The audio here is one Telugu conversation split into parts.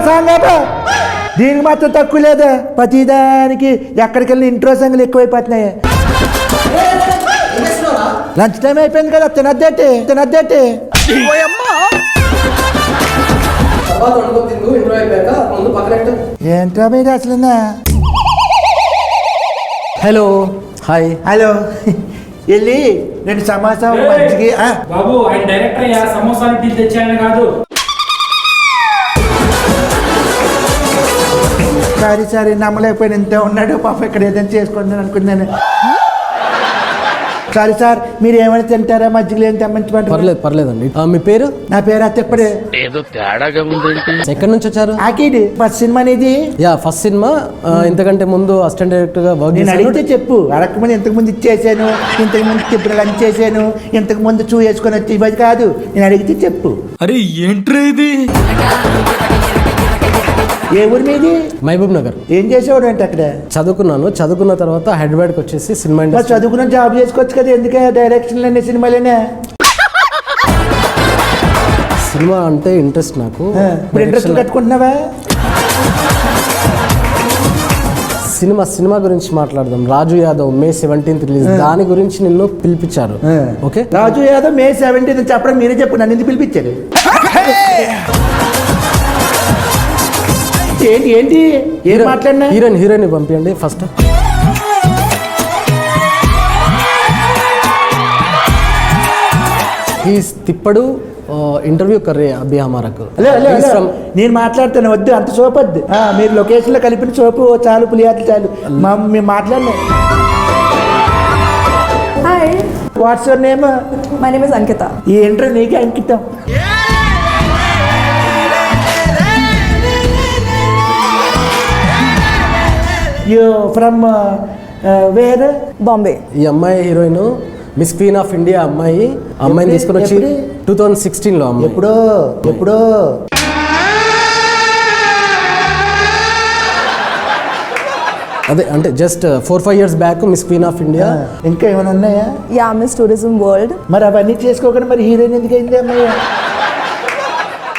సాంగ్ దీనికి మాత్రం తక్కువ లేదా ప్రతిదానికి ఎక్కడికి వెళ్ళిన ఇంట్రో సాంగ్లు ఎక్కువైపోతున్నాయి. లంచ్ టైం అయిపోయింది కదా, తినద్దేటి ఏంట్రా మీరు అసలు. Hello hi. హలో వెళ్ళి 2 సమోసా మంచికి. బాబు ఆయన డైరెక్టర్ అయ్యా, సమోసాలు టీ తెచ్చాయని కాదు. సారీ నమ్మలేకపోయినా ఇంత ఉన్నాడు పాప, ఇక్కడ ఏదైనా చేసుకుంటాను అనుకున్నాను. సారీ సార్, మీరు ఏమైనా తింటారా? మజ్జిగలు ఏం తెమ్మంచమంటారు? పర్లేదండి. మీ పేరు? నా పేరు అత్తప్పడే. ఏదో తేడాగా ఉంది. ఎక్కడి నుంచి వచ్చారు? ఆకిడి ఫస్ట్ సినిమా అనేది. First cinema. ఇంతకంటే ముందు అసిస్టెంట్ డైరెక్టర్ గా వర్క్ నేను అడిగితే చెప్పు. అడగకముందు ఇంతకుముందు ఇచ్చేసాను, ఇంతకుముందు ఇప్పుడు లంచ్ చేశాను, ఇంతకుముందు చూ వేసుకొని వచ్చి ఇవ్వదు కాదు. నేను అడిగితే చెప్పు. అరే ఏంట్రా ఇది? ఏ ఊరి మీది? మహబూబ్ నగర్. ఏం చేసేవాడు అంటే అక్కడ? చదువుకున్న తర్వాత హైదరాబాద్కి వచ్చేసి సినిమా ఇండస్ట్రీ. చదువుకున్న జాబ్ చేసుకోవచ్చు కదా, ఎందుకే డైరెక్షన్లన్నీ సినిమాలేనే? సినిమా అంటే ఇంట్రెస్ట్ నాకు. ఇప్పుడు ఇంట్రెస్ట్ కట్టుకుంటున్నావా? సినిమా గురించి మాట్లాడదాం. రాజు యాదవ్ May 17th రిలీజ్, దాని గురించి నిన్ను పిలిపించారు. ఓకే, రాజు యాదవ్ May 17th చెప్పడం మీరే చెప్పు, నన్ను ఎందుకు పిలిపించారు? ఏంటి ఏం మాట్లాడినా? హీరోయిన్ పంపించండి ఫస్ట్. తిప్పడు ఇంటర్వ్యూ కర్రే అభి హమారకు. నేను మాట్లాడతాను, వద్దు అంత సోపు వద్దు. మీరు లొకేషన్ లో కలిపిన సోపు చాలు, పులియాట్లు చాలు. మేము మాట్లాడినా. Hi, what's your name? My name is Ankita. ఈ ఇంటర్వ్యూ నీకే అంకితం. You from where? బాంబే. ఈ అమ్మాయి heroine miss queen of India అమ్మాయిని తీసుకుని వచ్చి 2016లో. అమ్మాయి ఎప్పుడో అదే అంటే just 4-5 years back miss queen of India. ఇంకా ఏమైనా ఉన్నాయా? Yeah, miss tourism world. మరి అవన్నీ చేసుకోకుండా మరి హీరోయిన్ ఎందుకు అయింది అమ్మాయి?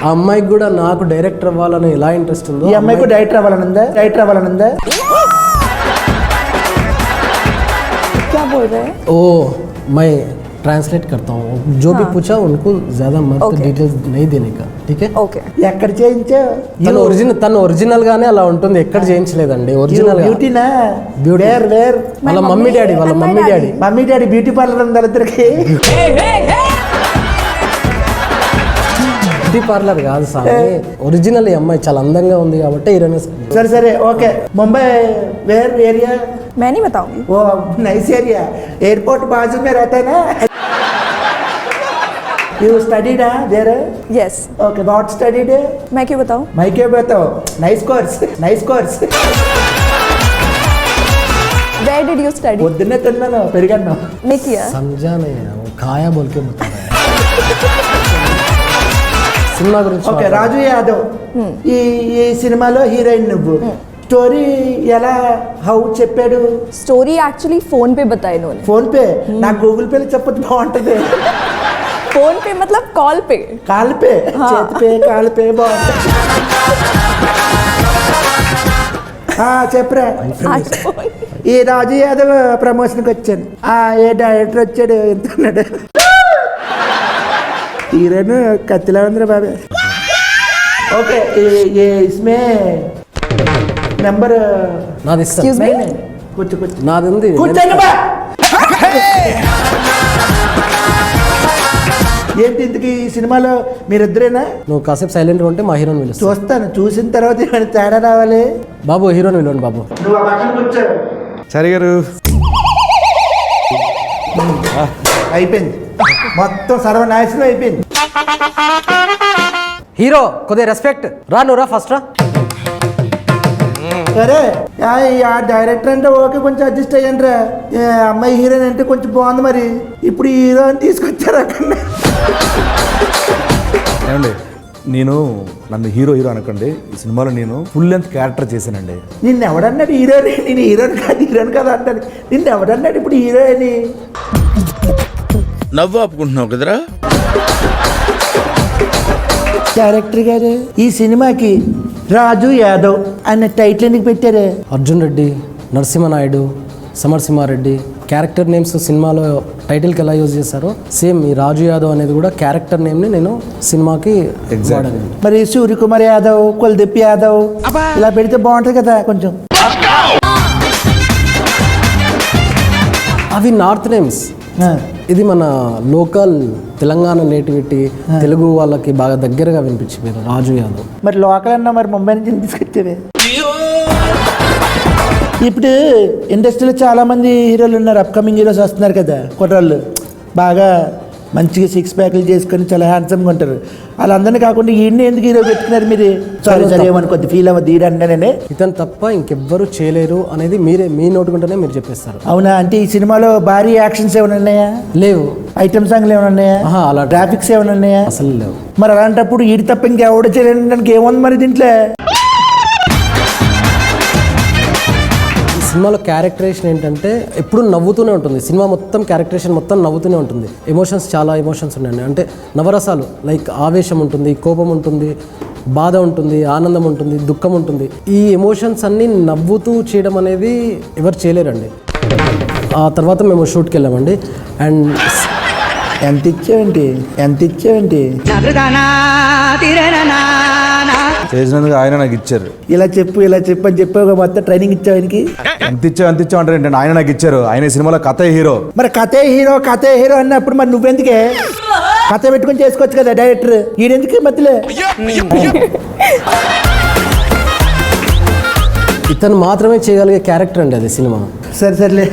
ఆ అమ్మాయికి కూడా నాకు డైరెక్టర్ అవ్వాలని ఎలా ఇంట్రెస్ట్ ఉందో, ఈ అమ్మాయికి డైరెక్టర్ అవ్వాలనుందా? क्या बोल रहे हैं? ओ मैं ट्रांसलेट करता हूँ, जो भी पूछा उनको ज्यादा मत डिटेल्स नहीं देने का, ठीक है? ఓకే. ఎక్కడ చేయించావు? తను ఒరిజినల్ గానే అలా ఉంటుంది, ఎక్కడ చేయించలేదండి. ఒరిజినల్ బ్యూటీనా? వేర్ వాళ్ళ మమ్మీ డాడీ బ్యూటీ పార్లర్ ఉంది వాళ్ళిద్దరికి. బ్యూటీ పార్లర్ కాదు సార్, ఒరిజినల్. ఈ అమ్మాయి చాలా అందంగా ఉంది కాబట్టి హీరోయిన్. సరే ఓకే. Mumbai where area? मैं नहीं बताऊंगी. वो नाइस एरिया, एयरपोर्ट बाजू में रहता है ना. You studied there? Yes. Okay, what studied? मैं क्यों बताऊं? मैं क्यों बताऊं? Nice course. Where did you study? పొద్దున్నే తిన్నాను, పెరిగాను. नहीं किया. समझा नहीं, वो खाया बोल के बता रहा है. సినిమా గురించి. ఓకే, రాజు యాదవ్ ఈ సినిమాలో హీరోయిన్ నువ్వు. స్టోరీ ఎలా చెప్పాడు? स्टोरी एक्चुअली फोन पे बताया इन्होंने. Phone pay? నాకు గూగుల్ పేలో చెప్పొచ్చు, బాగుంటది. फोन पे मतलब कॉल पे. కాల్ పే, చేతి పే, కాల్ పే బాగుంటుంది. చెప్పరా. ఈ రాజు యాదవ్ ప్రమోషన్కి వచ్చాను. ఏ డైరెక్టర్ వచ్చాడు, ఎంత ఉన్నాడు? హీరోయిన్ కత్తిలా ఉందిరా బాబే. ఓకే, ఇస్మే నెంబర్ నాది Excuse me? కూర్చో. నాది ఉంది. ఏంటి ఇంతకీ ఈ సినిమాలో మీరిద్దరేనా? నువ్వు కాసేపు సైలెంట్ ఉంటే మా హీరోని పిలుస్తా. చూస్తాను, చూసిన తర్వాత ఏమైనా తేడా రావాలి. బాబు హీరోని పిలవండి బాబు. నువ్వు ఆ పక్కన కూర్చో. సరే గారు, అయిపోయింది మొత్తం, సర్వనాశనం అయిపోయింది. హీరో కొద్దిగా రెస్పెక్ట్. నువ్వు రా ఫస్ట్ రా. సరే, ఆ డైరెక్టర్ అంటే ఓకే, కొంచెం అడ్జస్ట్ అయ్యండి రా. అమ్మాయి హీరోయిన్ అంటే కొంచెం బాగుంది, మరి ఇప్పుడు హీరో అని తీసుకొచ్చారు అక్కడ. ఏమండి, నన్ను హీరో అనకండి. ఈ సినిమాలో నేను ఫుల్ లెంత్ క్యారెక్టర్ చేశానండి. నిన్ను ఎవడన్నాడు హీరోని? నేను హీరోని కాదు అంటాను. నిన్ను ఎవడన్నాడు ఇప్పుడు హీరో అని? నవ్వు ఆపుకుంటున్నావు కదరా. డైరెక్టర్ గారు, ఈ సినిమాకి రాజు యాదవ్ అన్న టైటిల్ ఎందుకు పెట్టారు? అర్జున్ రెడ్డి, నరసింహనాయుడు, సమరసింహారెడ్డి క్యారెక్టర్ నేమ్స్ సినిమాలో టైటిల్కి ఎలా యూజ్ చేశారో సేమ్ ఈ రాజు యాదవ్ అనేది కూడా క్యారెక్టర్ నేమ్ని నేను సినిమాకి వాడాను. మరి సూర్యకుమార్ యాదవ్, కులదీప్ యాదవ్ ఇలా పెడితే బాగుంటుంది కదా కొంచెం. అవి నార్త్ నేమ్స్, ఇది మన లోకల్ తెలంగాణ నేటివిటీ, తెలుగు వాళ్ళకి బాగా దగ్గరగా వినిపించిపోయారు రాజు యాదవ్. మరి లోకల్ అన్నా మరి ముంబై నుంచి తీసుకొచ్చేవే. ఇప్పుడు ఇండస్ట్రీలో చాలా మంది హీరోలు ఉన్నారు, అప్కమింగ్ హీరోస్ వస్తున్నారు కదా, కుర్రాళ్ళు బాగా మంచిగా సిక్స్ ప్యాక్లు చేసుకొని చాలా హ్యాండ్సమ్గా ఉంటారు. వాళ్ళందరినీ కాకుండా ఈయన్ని ఎందుకు హీరో పెట్టుకున్నారు మీరు? సారీ ఏమని కొద్ది ఫీల్ అవ్వద్దు ఈడనే. ఇతను తప్ప ఇంకెవ్వరు చేయలేరు అనేది మీ నోటుకుంటేనే మీరు చెప్పేస్తారు. అవునా? అంటే ఈ సినిమాలో భారీ యాక్షన్స్ ఏమైనా ఉన్నాయా? లేవు. ఐటమ్ సాంగ్లు ఏమైనా ఉన్నాయా? అలా గ్రాఫిక్స్ ఏమైనా ఉన్నాయా? అసలు లేవు. మరి అలాంటప్పుడు ఈడి తప్ప ఇంకెవడ చేయడానికి ఏముంది మరి దీంట్లో? సినిమాలో క్యారెక్టరేషన్ ఏంటంటే ఎప్పుడు నవ్వుతూనే ఉంటుంది. సినిమా మొత్తం క్యారెక్టరేషన్ మొత్తం నవ్వుతూనే ఉంటుంది. ఎమోషన్స్ చాలా ఎమోషన్స్ ఉన్నాయండి. అంటే నవరసాలు లైక్ ఆవేశం ఉంటుంది, కోపం ఉంటుంది, బాధ ఉంటుంది, ఆనందం ఉంటుంది, దుఃఖం ఉంటుంది. ఈ ఎమోషన్స్ అన్నీ నవ్వుతూ చేయడం అనేది ఎవరు చేయలేరండి. ఆ తర్వాత మేము షూట్కి వెళ్ళామండి. అండ్ ఎంత ఇచ్చావేంటి? చేసినందుకు ఆయన నాకు ఇచ్చారు. ఇలా చెప్పు అని చెప్పావు, మొత్తం ట్రైనింగ్ ఇచ్చావు ఆయనకి. ఎంత ఇచ్చావు అంటారు ఏంటంటే ఆయన నాకు ఇచ్చారు. ఆయన సినిమాలో కథే హీరో. మరి కథే హీరో అన్నప్పుడు మరి నువ్వెందుకే కథ పెట్టుకొని చేసుకోవచ్చు కదా డైరెక్టర్, ఈడెందుకు మధ్యలో? ఇతను మాత్రమే చేయగలిగే క్యారెక్టర్ అండి అది సినిమా. సర్లే.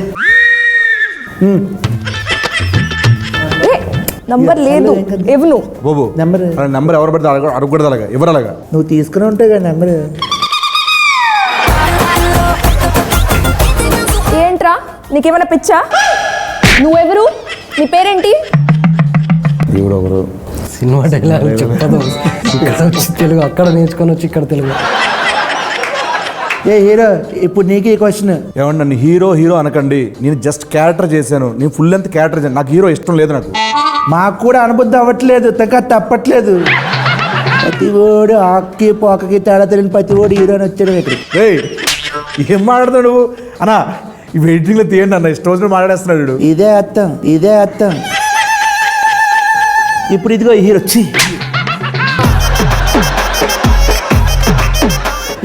నంబర్ లేదు ఇవ్వను. బాబు నెంబర్ ఎవరు పడితే అడగకూడదు, అలాగా ఎవరు అలాగా నువ్వు తీసుకుని ఉంటావు కదా నెంబర్. ఏంట్రా నీకేమైనా పిచ్చా? నువ్వెవరు? నీ పేరేంటి? ఎవరు సినిమా డైలాగ్ చెప్పదు. ఇక్కడ వచ్చి తెలుగు, అక్కడ నేర్చుకొని వచ్చి ఇక్కడ తెలుగు. ఏ హీరో, ఇప్పుడు నీకు ఈ క్వశ్చన్. ఏమన్నా నన్ను హీరో అనకండి. నేను జస్ట్ క్యారెక్టర్ చేశాను. నేను ఫుల్ లెంత్ క్యారెక్టర్ చేశాను. నాకు హీరో ఇష్టం లేదు. నాకు మాకు కూడా అనుబుద్ధి అవ్వట్లేదు, తప్పట్లేదు. ప్రతి ఓడు ఆక్కి పోకకి తేడా తెలియని ప్రతి ఓడు హీరోని వచ్చాడు ఇక్కడ. ఏం మాట్లాడుతున్నాడు నువ్వు అన్నా? ఈ వెయిటింగ్లో తీయండి అన్న, ఇష్టం వచ్చిన మాట్లాడేస్తున్నాడు. ఇదే అర్థం. ఇప్పుడు ఇదిగో హీరో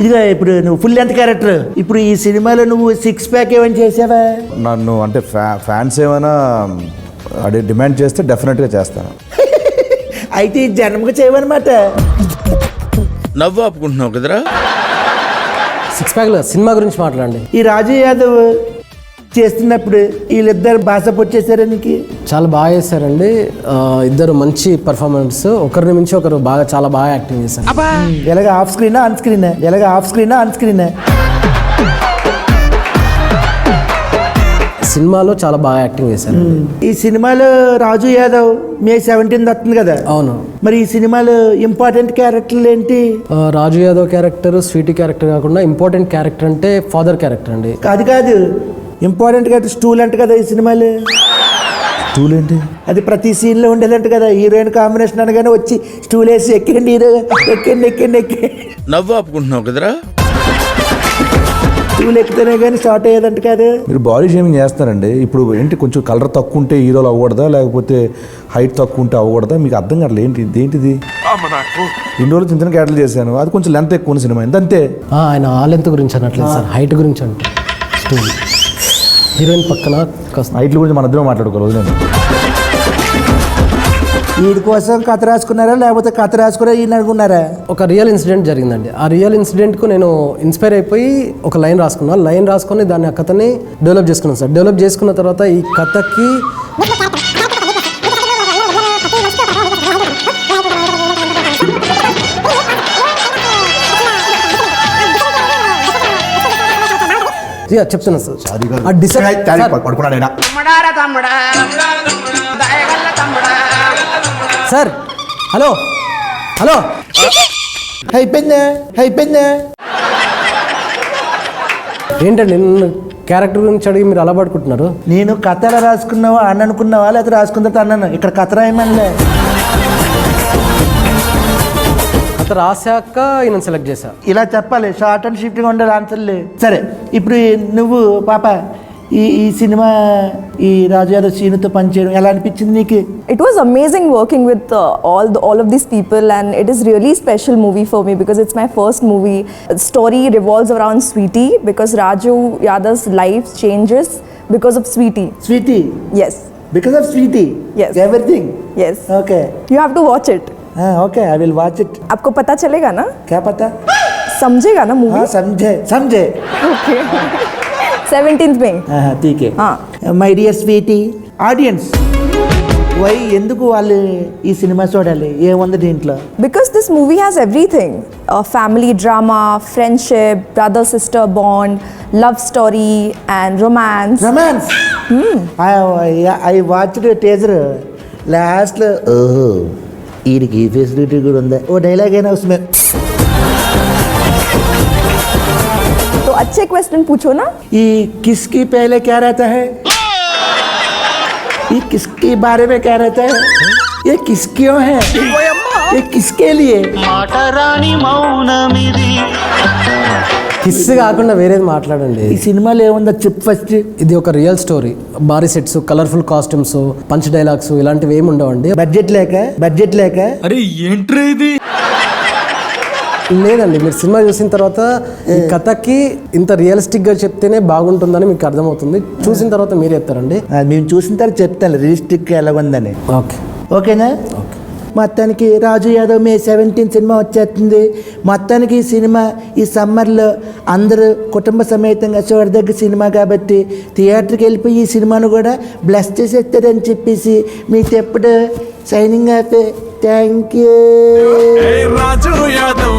ఇదిగో ఇప్పుడు నువ్వు ఫుల్ లెంత్ క్యారెక్టర్. ఇప్పుడు ఈ సినిమాలో నువ్వు సిక్స్ ప్యాక్ ఏమైనా చేసావా? నన్ను అంటే ఫ్యాన్స్ ఏమైనా డిమాండ్ చేస్తే డెఫినెట్గా చేస్తాను. అయితే ఈ జన్మకు చేయవన్నమాట. నవ్వు ఆపుకుంటున్నావు కదరా? సిక్స్ ప్యాక్లో సినిమా గురించి మాట్లాడండి. ఈ రాజు యాదవ్ చేస్తున్నప్పుడు వీళ్ళిద్దరు భాష పొచ్చేసారా నీకు? చాలా బాగా చేశారండి. ఇద్దరు మంచి పర్ఫార్మెన్స్, ఒకరిని మించి ఒకరు చాలా బాగా యాక్టింగ్ చేశారు. ఎలాగ ఆఫ్ స్క్రీనా ఆన్ స్క్రీనా? సినిమాలో చాలా బాగా యాక్టింగ్ చేశారు. ఈ సినిమాలో రాజు యాదవ్ May 17 వస్తుంది కదా? అవును. మరి ఈ సినిమాలో ఇంపార్టెంట్ క్యారెక్టర్లు ఏంటి? రాజు యాదవ్ క్యారెక్టర్ స్వీటీ క్యారెక్టర్ కాకుండా ఇంపార్టెంట్ క్యారెక్టర్ అంటే ఫాదర్ క్యారెక్టర్ అండి. కాదు ఇంపార్టెంట్ క్యారెక్టర్ స్టూల్ అంట కదా ఈ సినిమాలో. స్టూల్ ఏంటి? అది ప్రతి సీన్లో ఉండేదంట కదా. హీరోయిన్ కాంబినేషన్ అనగానే వచ్చి స్టూల్ వేసి ఎక్కండి హీరో, ఎక్కండి. నవ్వు ఆపుకుంటున్నావు కదరా? స్టూల్ ఎక్కితేనే కానీ స్టార్ట్ అయ్యేదంట కాదు. మీరు బాడీ షేమింగ్ చేస్తారండి. ఇప్పుడు ఏంటి, కొంచెం కలర్ తక్కువ ఉంటే హీరోలు అవ్వకూడదా, లేకపోతే హైట్ తక్కువ ఉంటే అవ్వకూడదా? మీకు అర్థం కావట్లేదు. ఏంటిది? ఇన్ని రోజులు చిన్న క్యారెక్టర్లు చేశాను, అది కొంచెం లెంత్ ఎక్కువ ఉన్న సినిమా ఎంతంతే. ఆయన ఆ లెంత్ గురించి అనట్లేదు సార్, హైట్ గురించి అంటే. స్టూల్ హీరోయిన్ పక్కన హైట్ల గురించి మన ఇద్దరం మాట్లాడుకోవాలి. నేను వీడి కోసం కథ రాసుకున్నారా లేకపోతే కథ రాసుకున్నా ఈయన అనుకున్నారా? ఒక రియల్ ఇన్సిడెంట్ జరిగిందండి. ఆ రియల్ ఇన్సిడెంట్కు నేను ఇన్స్పైర్ అయిపోయి ఒక లైన్ రాసుకొని దాన్ని ఆ కథని డెవలప్ చేసుకున్నాను సార్. డెవలప్ చేసుకున్న తర్వాత ఈ కథకి చెప్తున్నా సార్. సార్ హలో అయిపోయిందా? ఏంటండి క్యారెక్టర్ గురించి అడిగి మీరు అలా పడుకుంటున్నారు? నేను కథ ఎలా రాసుకున్నావా అని అనుకున్నావా లేకపోతే రాసుకున్న తర్వాత అన్నాను? ఇక్కడ కథ రాయమనిలే. కథ అంత రాశాక ఈయన సెలెక్ట్ చేశా. ఇలా చెప్పాలి, షార్ట్ అండ్ స్వీట్గా ఉండాలి ఆన్సర్లు. సరే, ఇప్పుడు నువ్వు పాప ఈ సినిమా ఈ రాజు యాదవ్ సీనుతో పనిచేయడం ఎలా అనిపించింది నీకు? It was amazing working with all of these people, and it is really special movie for me because it's my first movie. The story revolves around Sweetie because Raju Yadav's life changes because of Sweetie. Sweetie, Yes, because of Sweetie, Yes. Everything. yes. Okay You have to watch it. Okay, I will watch it. आपको पता चलेगा ना, क्या पता? समझेगा ना मूवी? हाँ, समझे समझे. Okay. 17th में. ठीक है. हाँ. My dear Sweetie audience, why ఎందుకు వాళ్ళు ఈ సినిమా చూడాలి? ఏముంది దీంట్లో? Because this movie has everything: family drama, friendship, brother-sister bond, love story, and romance. Romance. I watched teaser. లాస్ట్లో ఓహో వీడికి ఈ ఫెసిలిటీ కూడా ఉందా, ఓ డైలాగ్ అయినా ఉస్మే. तो अच्छे क्वेश्चन पूछो ना. ఈ కిస్కి పहले क्या रहता है? ये किसके बारे में क्या रहता है? ये किस क्यों है? ये किसके लिए? కిస్ కాకుండా వేరేది మాట్లాడండి. ఈ సినిమాలో ఏముందో చెప్పు ఫస్ట్. ఇది ఒక రియల్ స్టోరీ. భారీ sets, colourful costumes, punch dialogues ఇలాంటివి ఏమి ఉండవండి. బడ్జెట్ లేక అరే ఏంట్రా ఇది? లేదండి, మీరు సినిమా చూసిన తర్వాత ఈ కథకి ఇంత రియలిస్టిక్ గా చెప్తేనే బాగుంటుందని మీకు అర్థమవుతుంది. చూసిన తర్వాత మీరు చెప్తారండి. మేము చూసిన తర్వాత చెప్తాను రియలిస్టిక్ ఎలాగుందని. ఓకే, ఓకేనా? మొత్తానికి రాజు యాదవ్ మే 17 సినిమా వచ్చేస్తుంది. మొత్తానికి ఈ సినిమా ఈ సమ్మర్లో అందరూ కుటుంబ సమేతంగా చూడదగ్గ సినిమా కాబట్టి థియేటర్కి వెళ్ళిపోయి ఈ సినిమాను కూడా బ్లెస్ చేసేస్తారని చెప్పేసి మీకు ఎప్పుడు signing off. Thank you. Raju Yadav